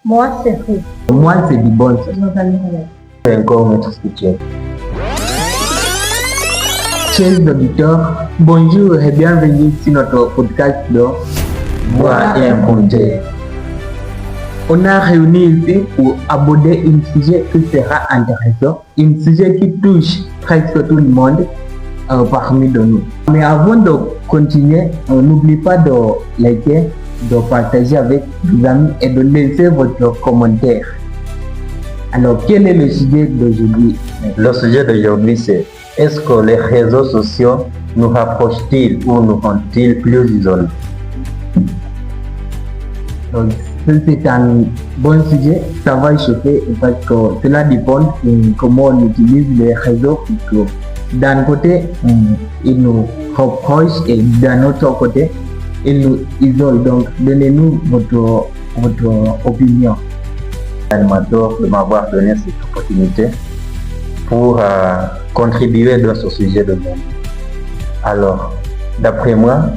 Moi, c'est faux. Moi, c'est du bon. C'est encore notre spirituel. Chers auditeurs, bonjour et bienvenue sur notre podcast de Boire et Impromptu. On a réuni ici pour aborder un sujet qui sera intéressant, un sujet qui touche presque tout le monde parmi nous. Mais avant de continuer, n'oubliez pas de liker, de partager avec vos amis et de laisser votre commentaire. Alors, quel est le sujet d'aujourd'hui? Le sujet d'aujourd'hui, c'est: est-ce que les réseaux sociaux nous rapprochent-ils ou nous rendent-ils plus isolés? Donc, c'est un bon sujet, ça va chauffer parce que cela dépend de comment on utilise les réseaux sociaux. D'un côté, ils nous rapprochent et d'un autre côté, ils nous isolent. Donc, donnez-nous votre opinion. Animateur de m'avoir donné cette opportunité pour contribuer dans ce sujet de monde. Alors, d'après moi,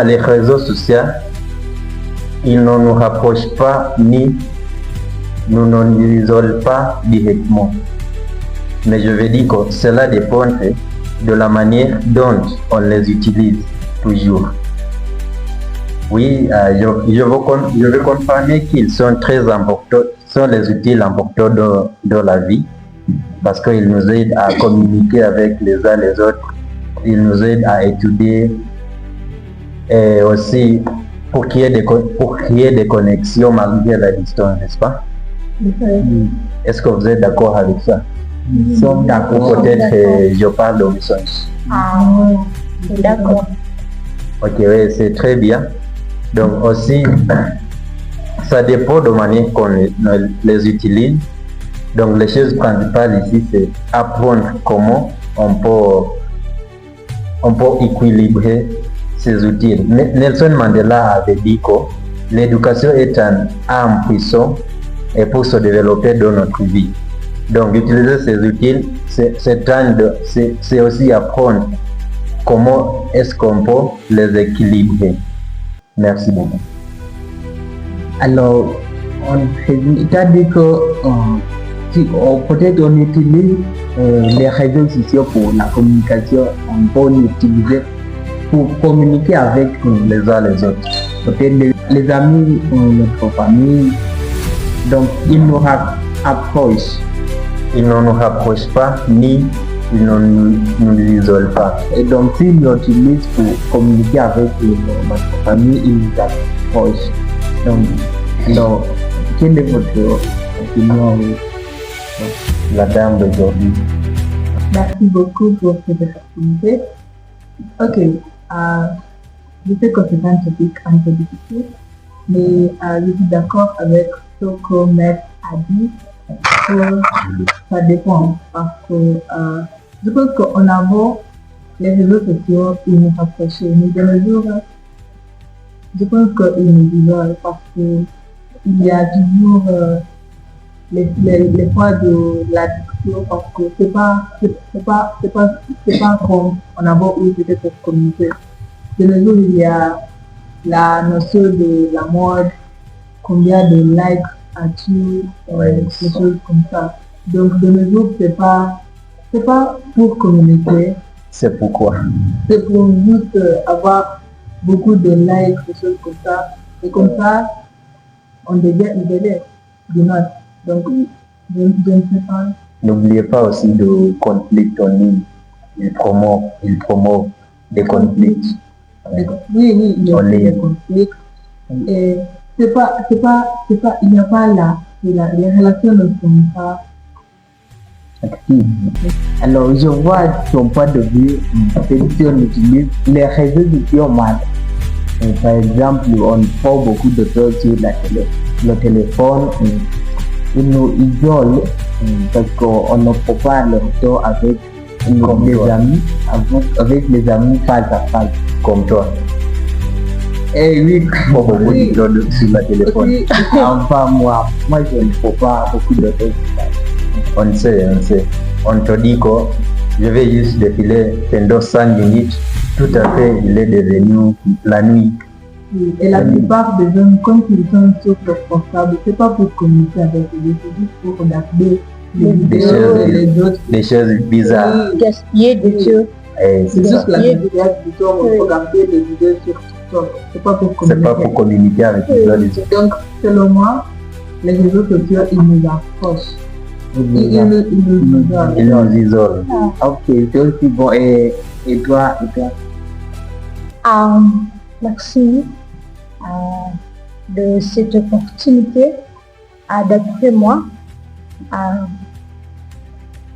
les réseaux sociaux, ils ne nous rapprochent pas ni nous isolent pas directement. Mais je vais dire que cela dépend de la manière dont on les utilise toujours. Oui, je veux confirmer qu'ils sont très importants, sont les outils importants de la vie, parce qu'ils nous aident à communiquer avec les uns les autres, ils nous aident à étudier et aussi pour créer des connexions malgré la distance, n'est-ce pas? Est-ce que vous êtes d'accord avec ça? Nous sommes d'accord. Ou peut-être je parle de message. D'accord. Ok, oui, c'est très bien. Donc aussi, ça dépend de la manière qu'on les utilise. Donc les choses principales ici, c'est apprendre comment on peut équilibrer ces outils. Nelson Mandela avait dit que l'éducation est un arme puissant et pour se développer dans notre vie. Donc utiliser ces outils, c'est aussi apprendre comment est-ce qu'on peut les équilibrer. Merci beaucoup. Alors, on t'a dit que peut-être on utilise les réseaux sociaux pour la communication, on peut l'utiliser pour communiquer avec les uns les autres. Peut-être les amis, notre famille. Donc, ils nous rapprochent. Ils ne nous rapprochent pas, ni ils ne nous isolent pas. Et donc, s'ils l'utilisent pour communiquer avec notre famille, ils nous approchent. Donc, alors, quelle est votre opinion avec la dame d'aujourd'hui? Merci beaucoup pour cette opportunité. Ok, je sais que c'est un topic un peu difficile, mais je suis d'accord avec ce que Maître a dit, que ça dépend, parce que je pense qu'en avant, les réseaux sociaux, ils nous rapprochent, mais de nos jours, je pense qu'ils nous isolent, parce qu'il y a toujours les fois de l'addiction, parce que c'est pas comme en avant où c'était pour communiquer. De nos jours, il y a la notion de la mode, combien de likes as-tu, des choses comme ça. Donc de nos jours, c'est pas pour communiquer. C'est pourquoi? C'est pour juste avoir beaucoup de likes, des choses comme ça. Et comme ça, on devient isolé du monde. Donc, je ne sais pas. N'oubliez pas aussi de conflits en ligne. Il promeut des conflits. Oui, il y a des conflits. Et c'est pas, il n'y a pas les relations ne sont pas actives. Alors, je vois ton point de vue, si on utilise les réseaux sociaux mal. Par exemple, on fait beaucoup de choses sur le téléphone. Il nous isole parce qu'on ne peut pas le retour avec les amis, avec les amis face à face. Comme toi. Eh oui, beaucoup de choses sur le téléphone. Enfin, moi je ne peux pas beaucoup de choses. On sait. On te dit que je vais juste défiler pendant 5 minutes. Tout à fait, il est devenu la nuit. Et la plupart des jeunes, quand ils sont sur leur portable, c'est pas pour communiquer avec eux, c'est juste pour regarder les vidéos et les autres. Des choses bizarres. Gaspiller des choses. Et C'est c'est ça. juste la vidéo pour regarder les vidéos sur TikTok. C'est pas pour C'est communiquer. pas pour communiquer avec les autres. Donc, selon moi, les réseaux sociaux, ils nous approchent. Ils nous isolent. Ils nous isolent. Ok, c'est aussi bon. Et toi, Merci de cette opportunité. D'après moi,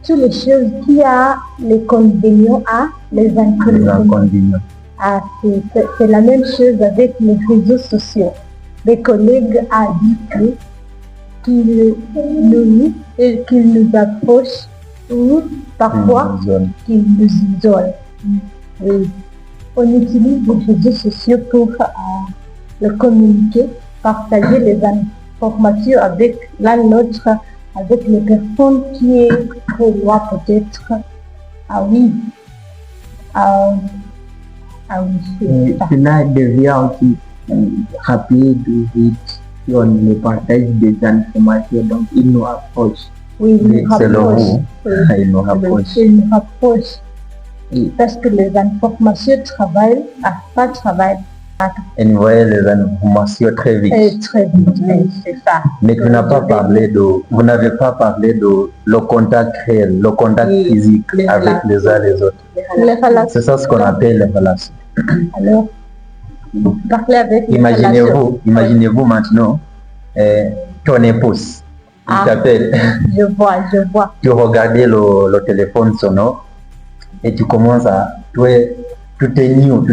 toutes les choses qui a les convénients à les Les inconvénients. inconvénients. C'est la même chose avec les réseaux sociaux. Des collègues ont dit qu'ils nous approchent ou parfois Ils nous isolent. qu'ils nous isolent. Oui. On utilise les réseaux sociaux pour le communiquer, partager les informations avec l'un l'autre, avec les personnes qui est très loin peut-être. Oui. Oui, c'est ça. cela devient aussi rapide ou vite si on le partage des informations, donc il nous approche. Oui, ils nous C'est le rapprochent. roux. Oui. Ils nous rapprochent. Ils nous rapprochent. Et Parce que les informations travaillent, pas travaillent Et nous voyons les informations très vite. très vite. Oui, c'est ça. Mais vous n'avez pas parlé de le contact réel, le contact Oui, physique les avec relations. les uns les autres. Les relations. C'est ça ce qu'on appelle les relations. Alors, parler avec les relations. Imaginez-vous maintenant, ton épouse, il Ah. t'appelle, Je vois. tu regardes le téléphone sonore et tu commences à, tout est new.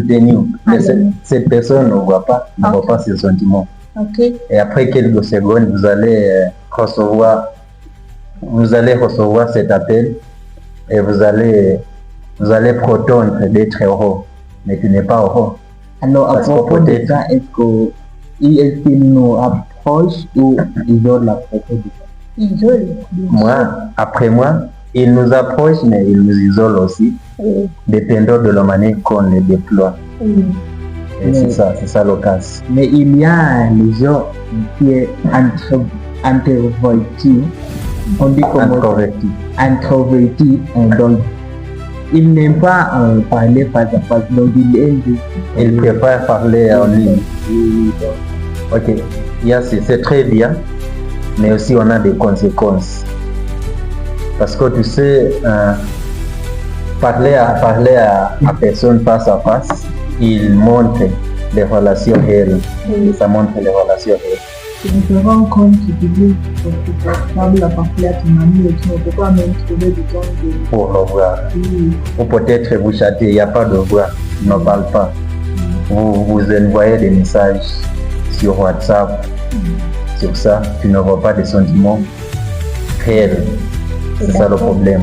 Ah, Mais oui. cette personne ne voit pas ses sentiments. Ok. Et après quelques secondes, vous allez recevoir cet appel et vous allez prétendre d'être heureux, mais tu n'es pas heureux. alors, à Parce que propos de peut-être- ça, est-ce qu'il nous approche ou isole à propos de ça? Isole. Après moi, il nous approche, mais il nous isole aussi, Oui. dépendant de la manière qu'on les déploie. Oui. Et Mais- c'est ça le cas. Mais il y a les gens qui est introverti, on dit comment Introverti. introverti, donc il n'aime pas parler face à face, donc il aime Il préfère parler en ligne. Ok, c'est très bien, mais aussi on a des conséquences. Parce que tu sais, parler à personne face à face, il montre les relations réelles. Oui. Ça montre les relations réelles. Tu te rends compte que tu utilises ton portable à parler à ton ami et tu ne peux pas même trouver du temps de... Pour le voir. Oui. Ou peut-être vous chattez, il n'y a pas de voix, tu ne parle pas. Vous envoyez des messages sur WhatsApp, sur ça, tu ne vois pas des sentiments réels. C'est ça le problème.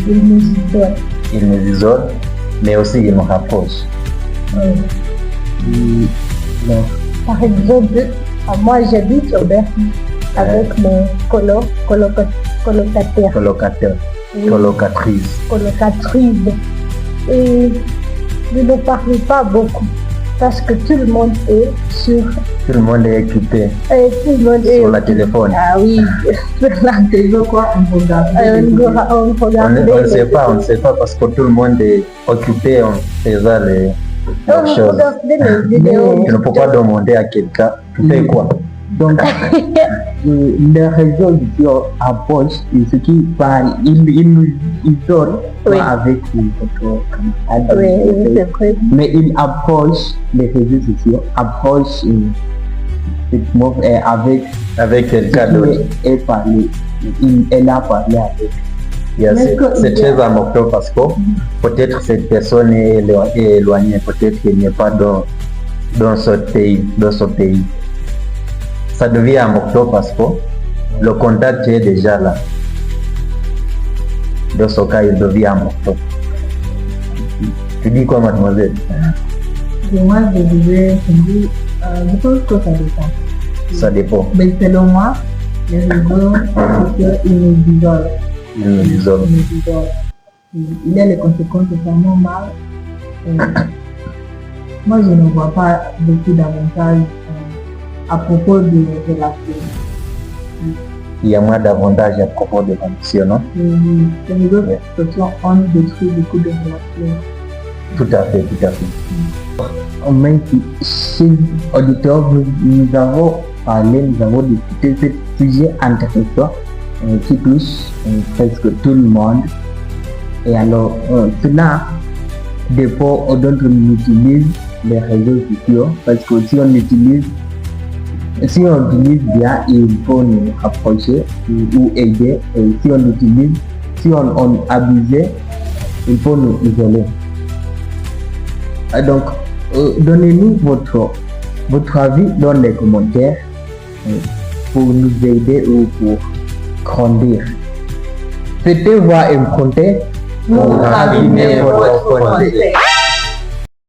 Ils nous isolent. Il nous isole, mais aussi il nous rapproche. Oui. donc, Par exemple, moi j'habite au Bercy avec mes colocataires, Colocataire, oui, colocatrice. colocatrices. Et je ne parle pas beaucoup parce que tout le monde est sur... Tout le monde est occupé tout le monde est sur le téléphone. Ah oui, sur la Tu veux quoi? On regarde. on regarde On ne sait pas parce que tout le monde est occupé en faisant leurs on choses. regarde les vidéos. Tu ne peux pas demander à quelqu'un, tu fais quoi? donc les réseaux sociaux approchent et ce qui parle, il nous isole Oui. pas avec notre Oui, c'est vrai. mais il approche les réseaux sociaux, approche cette mot avec Avec quelqu'un d'autre. et parler. Elle a parlé avec. C'est très important parce que peut-être cette personne est éloignée, peut-être qu'elle n'est pas dans ce pays. Ça devient important parce que le contact est déjà là. Dans ce cas, il devient important. Tu dis quoi, mademoiselle? Et moi, je pense que ça dépend. Ça dépend. Mais selon moi, les réseaux sociaux, ils nous isolent. Il nous isole. Ils nous isolent. Il y a les conséquences totalement mal. moi je ne vois pas beaucoup d'avantages à propos des relations. Il y a moins d'avantages à propos de l'ambition, non? Les réseaux sociaux ont détruit beaucoup de relations. Tout à fait, tout à fait. Même chez auditeurs, nous avons parlé, nous avons discuté ce sujet intéressant qui touche presque tout le monde. Et alors, cela dépend dont on utilise les réseaux sociaux, parce que si on utilise bien, il faut nous rapprocher ou aider. Et si on abuse, il faut nous isoler. Donc, donnez-nous votre avis dans les commentaires pour nous aider ou pour grandir. C'était Voix Impronté. Nous Raffinez raffinez votre votre pensée. pensée.